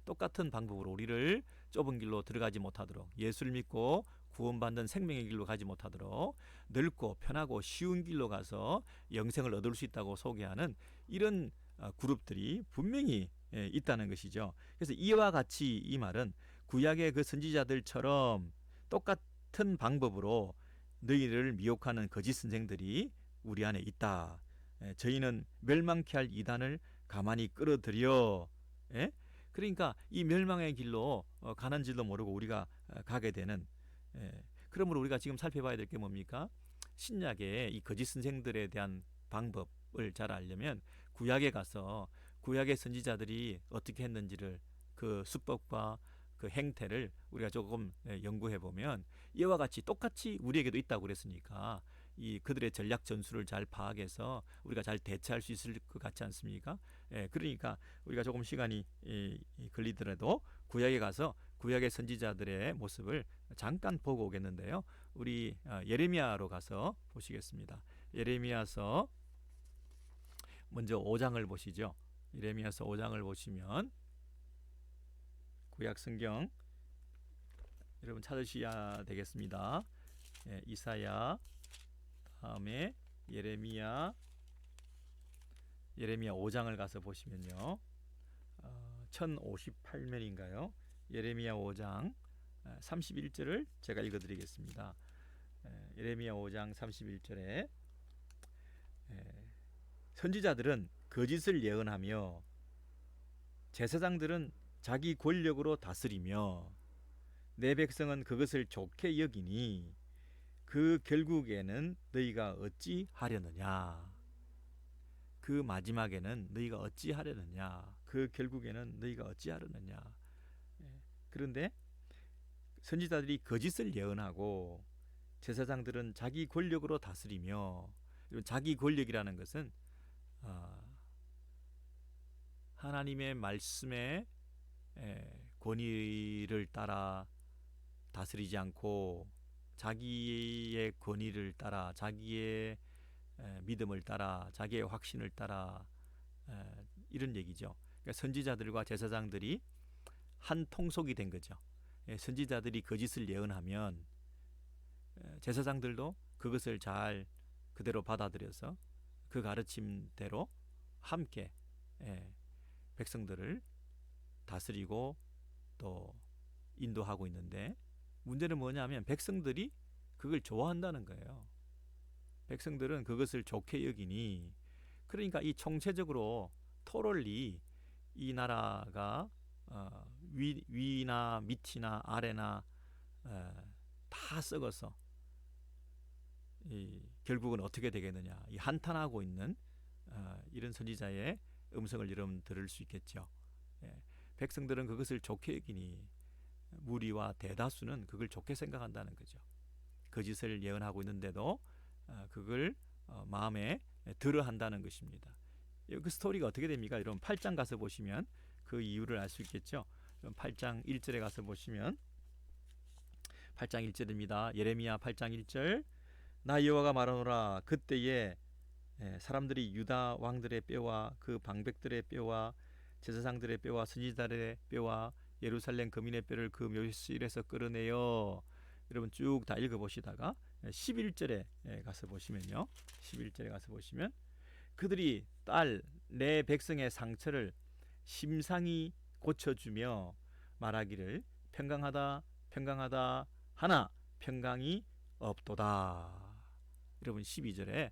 S1: 똑같은 방법으로 우리를 좁은 길로 들어가지 못하도록 예수를 믿고 구원받는 생명의 길로 가지 못하도록 넓고 편하고 쉬운 길로 가서 영생을 얻을 수 있다고 소개하는 이런 그룹들이 분명히 있다는 것이죠. 그래서 이와 같이 이 말은 구약의 그 선지자들처럼 똑같은 방법으로 너희를 미혹하는 거짓 선생들이 우리 안에 있다. 저희는 멸망케 할 이단을 가만히 끌어들여. 그러니까 이 멸망의 길로 가는 줄도 모르고 우리가 가게 되는. 그러므로 우리가 지금 살펴봐야 될 게 뭡니까? 신약의 이 거짓 선생들에 대한 방법을 잘 알려면 구약에 가서 구약의 선지자들이 어떻게 했는지를 그 수법과 그 행태를 우리가 조금 연구해 보면 이와 같이 똑같이 우리에게도 있다고 그랬으니까 이 그들의 전략 전술을 잘 파악해서 우리가 잘 대처할 수 있을 것 같지 않습니까? 그러니까 우리가 조금 시간이 걸리더라도 구약에 가서 구약의 선지자들의 모습을 잠깐 보고 오겠는데요. 우리 예레미야로 가서 보시겠습니다. 예레미야서 먼저 5장을 보시죠. 예레미야서 5장을 보시면 구약 성경 여러분 찾으셔야 되겠습니다. 이사야 다음에 예레미야 5장을 가서 보시면요. 1058면인가요? 예레미야 5장 31절을 제가 읽어드리겠습니다. 예레미야 5장 31절에 선지자들은 거짓을 예언하며 제사장들은 자기 권력으로 다스리며 내 백성은 그것을 좋게 여기니 그 결국에는 너희가 어찌 하려느냐. 그 마지막에는 너희가 어찌 하려느냐. 그 결국에는 너희가 어찌 하려느냐. 예. 그런데 선지자들이 거짓을 예언하고 제사장들은 자기 권력으로 다스리며, 자기 권력이라는 것은 하나님의 말씀에 권위를 따라 다스리지 않고 자기의 권위를 따라, 자기의 믿음을 따라, 자기의 확신을 따라, 이런 얘기죠. 그러니까 선지자들과 제사장들이 한 통속이 된 거죠. 선지자들이 거짓을 예언하면 제사장들도 그것을 잘 그대로 받아들여서 그 가르침대로 함께 백성들을 다스리고 또 인도하고 있는데, 문제는 뭐냐면 백성들이 그걸 좋아한다는 거예요. 백성들은 그것을 좋게 여기니, 그러니까 이 총체적으로 토럴리 이 나라가 위나 밑이나 아래나 다 썩어서 결국은 어떻게 되겠느냐, 이 한탄하고 있는 이런 선지자의 음성을 여러분 들을 수 있겠죠. 백성들은 그것을 좋게 여기니 무리와 대다수는 그걸 좋게 생각한다는 거죠. 거짓을 예언하고 있는데도 그걸 마음에 들어한다는 것입니다. 그 스토리가 어떻게 됩니까? 여러분 8장 가서 보시면 그 이유를 알 수 있겠죠. 8장 1절에 가서 보시면 8장 1절입니다. 예레미야 8장 1절. 나 여호와가 말하노라. 그때에 사람들이 유다 왕들의 뼈와 그 방백들의 뼈와 제사장들의 뼈와 선지자들의 뼈와 예루살렘 거민의 뼈를 그 묘실에서 끌어내요. 여러분 쭉 다 읽어보시다가 11절에 가서 보시면요. 11절에 가서 보시면 그들이 딸 내 백성의 상처를 심상히 고쳐주며 말하기를 평강하다 평강하다 하나 평강이 없도다. 여러분 12절에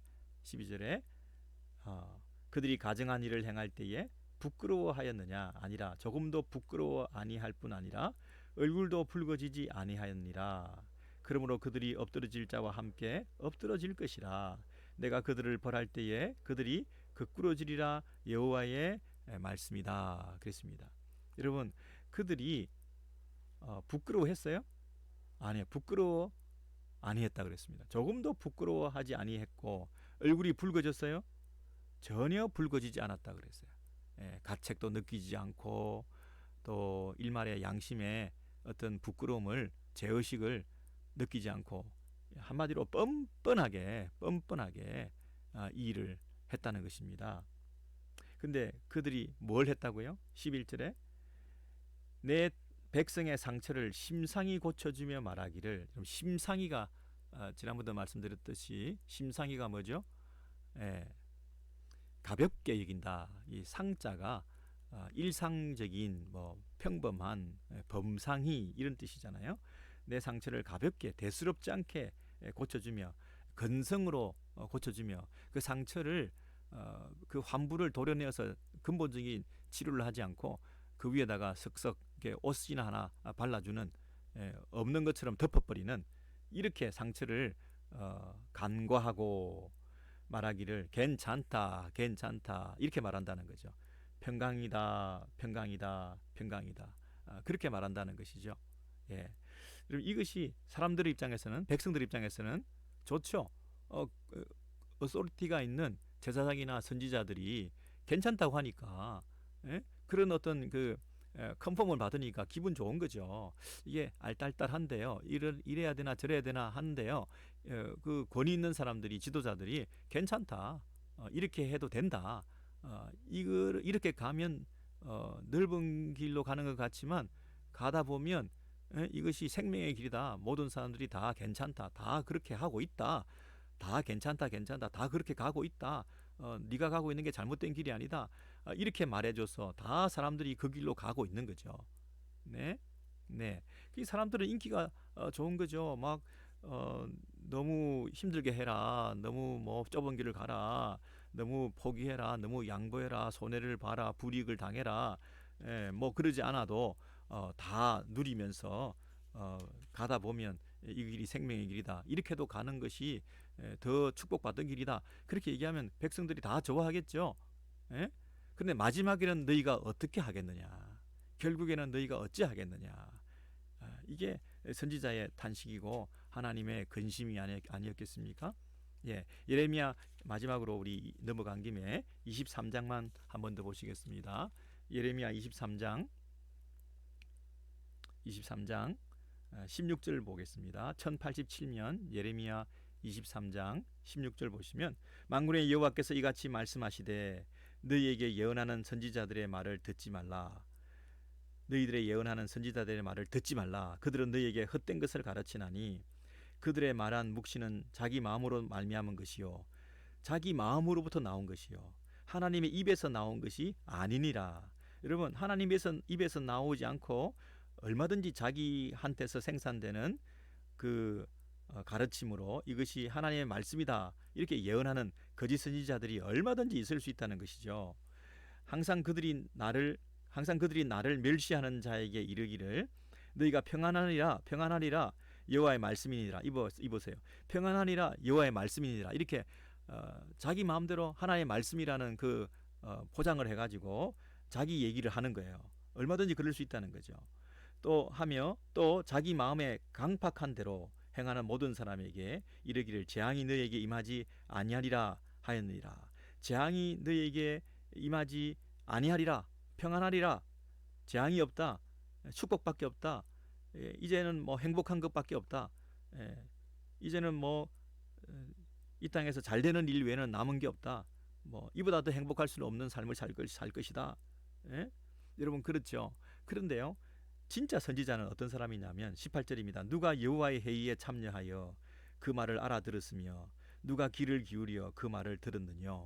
S1: 그들이 가증한 일을 행할 때에 부끄러워하였느냐 아니라 조금도 부끄러워 아니할 뿐 아니라 얼굴도 붉어지지 아니하였느니라. 그러므로 그들이 엎드러질 자와 함께 엎드러질 것이라. 내가 그들을 벌할 때에 그들이 거꾸러지리라. 여호와의 말씀이다. 그랬습니다. 여러분 그들이 부끄러워했어요? 아니요, 부끄러워 아니했다 그랬습니다. 조금도 부끄러워하지 아니했고 얼굴이 붉어졌어요? 전혀 붉어지지 않았다 그랬어요. 가책도 느끼지 않고 또 일말의 양심의 어떤 부끄러움을, 죄의식을 느끼지 않고 한마디로 뻔뻔하게 이 일을 했다는 것입니다. 근데 그들이 뭘 했다고요? 11절에 내 백성의 상처를 심상히 고쳐주며 말하기를. 심상이가 지난번도 말씀드렸듯이 심상이가 뭐죠? 가볍게 여긴다. 이 상자가 일상적인 뭐 평범한 범상이 이런 뜻이잖아요. 내 상처를 가볍게 대수롭지 않게 고쳐주며 건성으로 고쳐주며 그 상처를 그 환부를 도려내어서 근본적인 치료를 하지 않고 그 위에다가 석석 옷이나 하나 발라주는, 없는 것처럼 덮어버리는, 이렇게 상처를 간과하고 말하기를 괜찮다 이렇게 말한다는 거죠. 평강이다 그렇게 말한다는 것이죠. 예. 이것이 사람들 입장에서는, 백성들 입장에서는 좋죠. 어소리티가 있는 제사장이나 선지자들이 괜찮다고 하니까, 그런 어떤 그 컨펌을 받으니까 기분 좋은 거죠. 이게 알딸딸한데요. 이래야 되나 저래야 되나 하는데요. 그 권위 있는 사람들이, 지도자들이 괜찮다. 이렇게 해도 된다. 이걸 이렇게 가면 넓은 길로 가는 것 같지만 가다 보면 이것이 생명의 길이다. 모든 사람들이 다 괜찮다. 다 그렇게 하고 있다. 다 괜찮다. 다 그렇게 가고 있다. 네가 가고 있는 게 잘못된 길이 아니다. 이렇게 말해줘서 다 사람들이 그 길로 가고 있는 거죠. 네. 그 사람들은 인기가 좋은 거죠. 막 너무 힘들게 해라. 너무 뭐 좁은 길을 가라. 너무 포기해라. 너무 양보해라. 손해를 봐라. 불이익을 당해라. 뭐 그러지 않아도 다 누리면서 가다 보면 이 길이 생명의 길이다. 이렇게도 가는 것이 더 축복받은 길이다. 그렇게 얘기하면 백성들이 다 좋아하겠죠. 예? 그런데 마지막에는 너희가 어떻게 하겠느냐? 결국에는 너희가 어찌 하겠느냐? 이게 선지자의 탄식이고 하나님의 근심이 아니었겠습니까? 예, 예레미야 마지막으로 우리 넘어간 김에 23장만 한 번 더 보시겠습니다. 예레미야 23장 16절 보겠습니다. 1087년 예레미야 23장 16절 보시면 만군의 여호와께서 이같이 말씀하시되 너희에게 예언하는 선지자들의 말을 듣지 말라. 너희들의 예언하는 선지자들의 말을 듣지 말라. 그들은 너희에게 헛된 것을 가르치나니 그들의 말한 묵시는 자기 마음으로 말미암은 것이요 자기 마음으로부터 나온 것이요 하나님의 입에서 나온 것이 아니니라. 여러분, 하나님의 입에서 나오지 않고 얼마든지 자기한테서 생산되는 그 가르침으로 이것이 하나님의 말씀이다 이렇게 예언하는 거짓 선지자들이 얼마든지 있을 수 있다는 것이죠. 항상 그들이 나를 멸시하는 자에게 이르기를 너희가 평안하리라 평안하리라 여호와의 말씀이니라. 이보세요. 평안하리라 여호와의 말씀이니라. 이렇게 자기 마음대로 하나의 말씀이라는 그 포장을 해가지고 자기 얘기를 하는 거예요. 얼마든지 그럴 수 있다는 거죠. 또 자기 마음에 강팍한 대로 행하는 모든 사람에게 이르기를 재앙이 너에게 임하지 아니하리라 하였느니라. 재앙이 너에게 임하지 아니하리라. 평안하리라. 재앙이 없다. 축복밖에 없다. 이제는 뭐 행복한 것밖에 없다. 이제는 뭐 이 땅에서 잘 되는 일 외에는 남은 게 없다. 뭐 이보다 더 행복할 수는 없는 삶을 살 것이다. 여러분, 그렇죠. 그런데요, 진짜 선지자는 어떤 사람이냐면 18절입니다. 누가 여호와의 회의에 참여하여 그 말을 알아들었으며 누가 귀를 기울여 그 말을 들었느냐.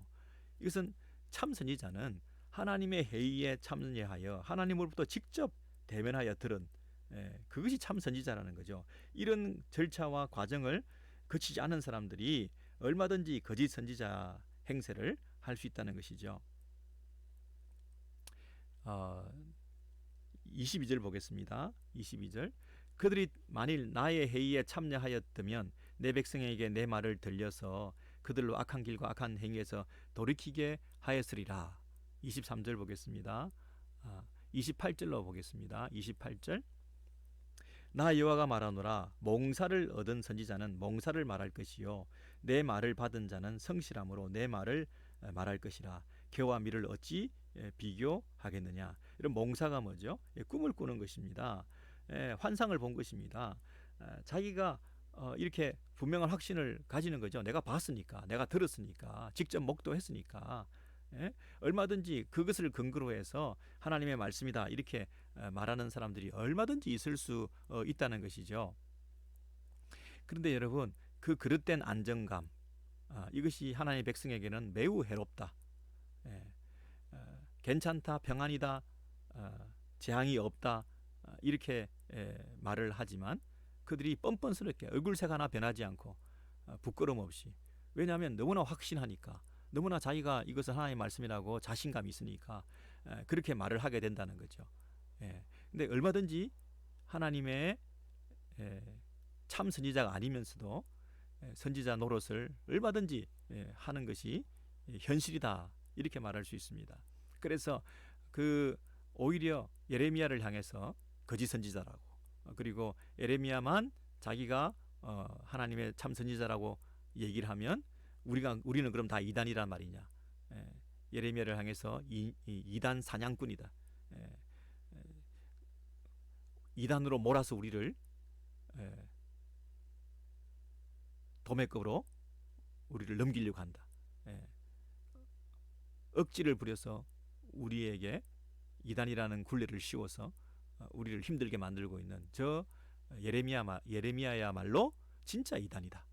S1: 이것은 참 선지자는 하나님의 회의에 참여하여 하나님으로부터 직접 대면하여 들은 그것이 참 선지자라는 거죠. 이런 절차와 과정을 거치지 않은 사람들이 얼마든지 거짓 선지자 행세를 할 수 있다는 것이죠. 22절 보겠습니다. 22절. 그들이 만일 나의 회의에 참여하였다면 내 백성에게 내 말을 들려서 그들로 악한 길과 악한 행위에서 돌이키게 하였으리라. 23절 보겠습니다. 28절로 보겠습니다. 28절. 나 여호와가 말하노라. 몽사를 얻은 선지자는 몽사를 말할 것이요 내 말을 받은 자는 성실함으로 내 말을 말할 것이라. 개와 밀을 어찌 비교하겠느냐. 이런 몽사가 뭐죠? 꿈을 꾸는 것입니다. 환상을 본 것입니다. 자기가 이렇게 분명한 확신을 가지는 거죠. 내가 봤으니까, 내가 들었으니까, 직접 목도했으니까. 얼마든지 그것을 근거로 해서 하나님의 말씀이다 이렇게 말하는 사람들이 얼마든지 있을 수 있다는 것이죠. 그런데 여러분, 그 그릇된 안정감, 이것이 하나님의 백성에게는 매우 해롭다. 괜찮다, 평안이다, 재앙이 없다 이렇게 말을 하지만 그들이 뻔뻔스럽게 얼굴색 하나 변하지 않고 부끄럼 없이, 왜냐하면 너무나 확신하니까, 너무나 자기가 이것은 하나님의 말씀이라고 자신감이 있으니까 그렇게 말을 하게 된다는 거죠. 근데 얼마든지 하나님의 참 선지자가 아니면서도 선지자 노릇을 얼마든지 하는 것이 현실이다 이렇게 말할 수 있습니다. 그래서 오히려 예레미야를 향해서 거짓 선지자라고, 그리고 예레미야만 자기가 하나님의 참 선지자라고 얘기를 하면 우리는 그럼 다 이단이란 말이냐. 예레미야를 향해서 이단 사냥꾼이다. 이단으로 몰아서 우리를 도매급으로 우리를 넘기려고 한다. 억지를 부려서 우리에게 이단이라는 굴레를 씌워서 우리를 힘들게 만들고 있는 저 예레미야야말로 진짜 이단이다.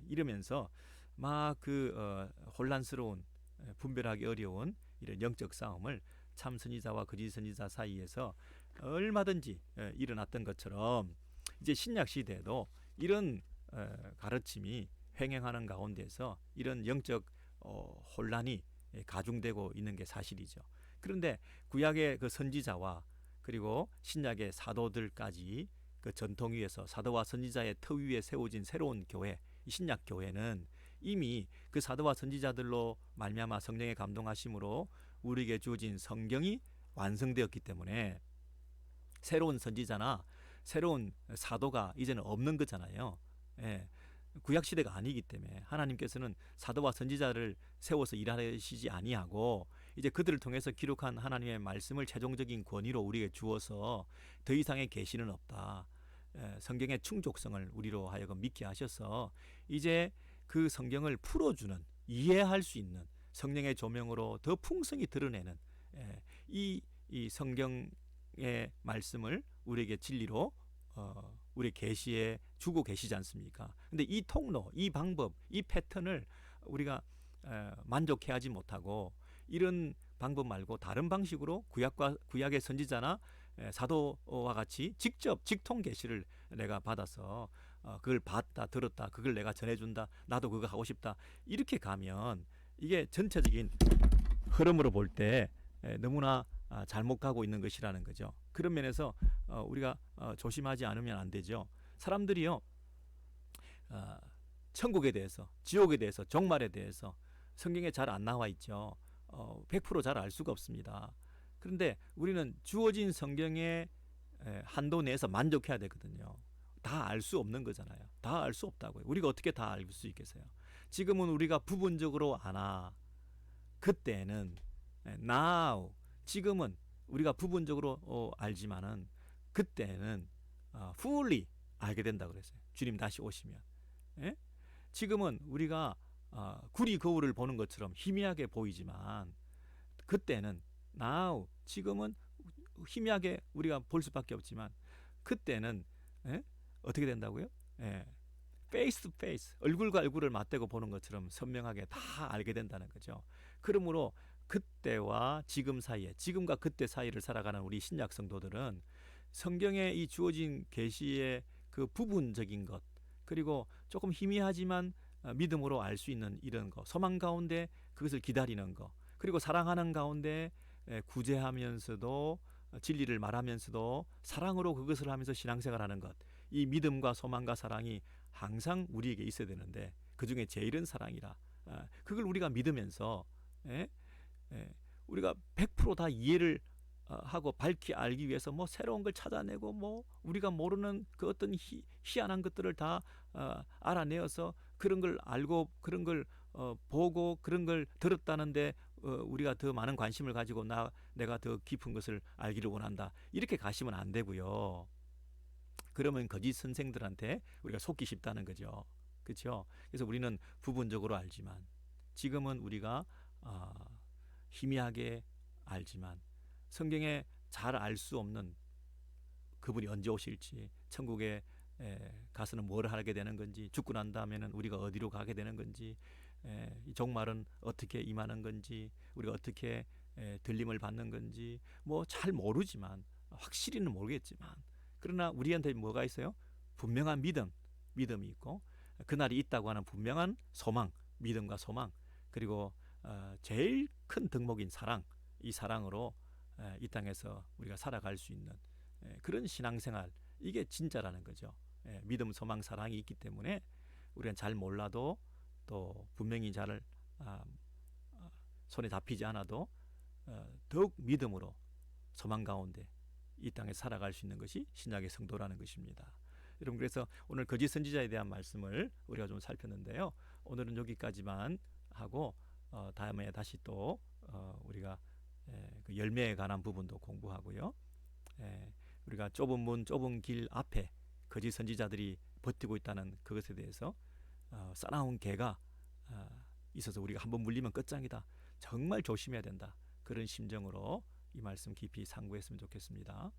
S1: 이러면서 막 혼란스러운, 분별하기 어려운 이런 영적 싸움을 참 선지자와 거짓 선지자 사이에서 얼마든지 일어났던 것처럼 이제 신약 시대에도 이런 가르침이 횡행하는 가운데서 이런 영적 혼란이 가중되고 있는 게 사실이죠. 그런데 구약의 그 선지자와 그리고 신약의 사도들까지 그 전통 위에서 사도와 선지자의 터 위에 세워진 새로운 교회, 이 신약 교회는 이미 그 사도와 선지자들로 말미암아 성령의 감동하심으로 우리에게 주어진 성경이 완성되었기 때문에 새로운 선지자나 새로운 사도가 이제는 없는 거잖아요. 예. 구약 시대가 아니기 때문에 하나님께서는 사도와 선지자를 세워서 일하시지 아니하고 이제 그들을 통해서 기록한 하나님의 말씀을 최종적인 권위로 우리에게 주어서 더 이상의 계시는 없다. 성경의 충족성을 우리로 하여금 믿게 하셔서 이제 그 성경을 풀어주는, 이해할 수 있는 성령의 조명으로 더 풍성히 드러내는 이 성경의 말씀을 우리에게 진리로 우리 계시에 주고 계시지 않습니까? 근데 이 통로, 이 방법, 이 패턴을 우리가 만족해하지 못하고 이런 방법 말고 다른 방식으로 구약의 선지자나 사도와 같이 직접 직통 계시를 내가 받아서 그걸 봤다, 들었다, 그걸 내가 전해준다, 나도 그거 하고 싶다, 이렇게 가면 이게 전체적인 흐름으로 볼 때 너무나 잘못 가고 있는 것이라는 거죠. 그런 면에서 우리가 조심하지 않으면 안 되죠. 사람들이요, 천국에 대해서, 지옥에 대해서, 종말에 대해서 성경에 잘 안 나와 있죠. 100% 잘 알 수가 없습니다. 그런데 우리는 주어진 성경의 한도 내에서 만족해야 되거든요. 다 알 수 없는 거잖아요. 다 알 수 없다고요. 우리가 어떻게 다 알 수 있겠어요? 지금은 우리가 부분적으로 아나, 그때는 now, 지금은 우리가 부분적으로 알지만은 그때는 fully 알게 된다 그랬어요. 주님 다시 오시면. 예? 지금은 우리가 구리 거울을 보는 것처럼 희미하게 보이지만 그때는 now, 지금은 희미하게 우리가 볼 수밖에 없지만 그때는 어떻게 된다고요? 페이스 투 페이스, 얼굴과 얼굴을 맞대고 보는 것처럼 선명하게 다 알게 된다는 거죠. 그러므로 그때와 지금 사이에, 지금과 그때 사이를 살아가는 우리 신약 성도들은 성경에 이 주어진 계시의 그 부분적인 것, 그리고 조금 희미하지만 믿음으로 알 수 있는 이런 거, 소망 가운데 그것을 기다리는 거, 그리고 사랑하는 가운데 구제하면서도 진리를 말하면서도 사랑으로 그것을 하면서 신앙생활하는 것, 이 믿음과 소망과 사랑이 항상 우리에게 있어야 되는데 그 중에 제일은 사랑이라. 그걸 우리가 믿으면서 우리가 100%다 이해를 하고 밝히 알기 위해서 뭐 새로운 걸 찾아내고 뭐 우리가 모르는 그 어떤 희한한 것들을 다 알아내어서 그런 걸 알고 그런 걸 보고 그런 걸 들었다는데 우리가 더 많은 관심을 가지고 내가 더 깊은 것을 알기를 원한다, 이렇게 가시면 안 되고요. 그러면 거짓 선생들한테 우리가 속기 쉽다는 거죠. 그렇죠? 그래서 우리는 부분적으로 알지만 지금은 우리가 희미하게 알지만 성경에 잘 알 수 없는 그분이 언제 오실지, 천국에 가서는 뭘 하게 되는 건지, 죽고 난 다음에는 우리가 어디로 가게 되는 건지, 이 종말은 어떻게 임하는 건지, 우리가 어떻게 들림을 받는 건지 뭐 잘 모르지만, 확실히는 모르겠지만, 그러나 우리한테 뭐가 있어요? 분명한 믿음이 있고 그날이 있다고 하는 분명한 소망, 믿음과 소망, 그리고 제일 큰 덕목인 사랑, 이 사랑으로 이 땅에서 우리가 살아갈 수 있는 그런 신앙생활, 이게 진짜라는 거죠. 믿음, 소망, 사랑이 있기 때문에 우리는 잘 몰라도 또 분명히 잘 손에 잡히지 않아도 더욱 믿음으로 소망 가운데 이 땅에 살아갈 수 있는 것이 신약의 성도라는 것입니다. 여러분, 그래서 오늘 거짓 선지자에 대한 말씀을 우리가 좀 살폈는데요. 오늘은 여기까지만 하고 다음에 다시 또 우리가 그 열매에 관한 부분도 공부하고요. 우리가 좁은 문, 좁은 길 앞에 거짓 선지자들이 버티고 있다는 그것에 대해서 싸나운 개가 있어서 우리가 한번 물리면 끝장이다, 정말 조심해야 된다, 그런 심정으로 이 말씀 깊이 상고했으면 좋겠습니다.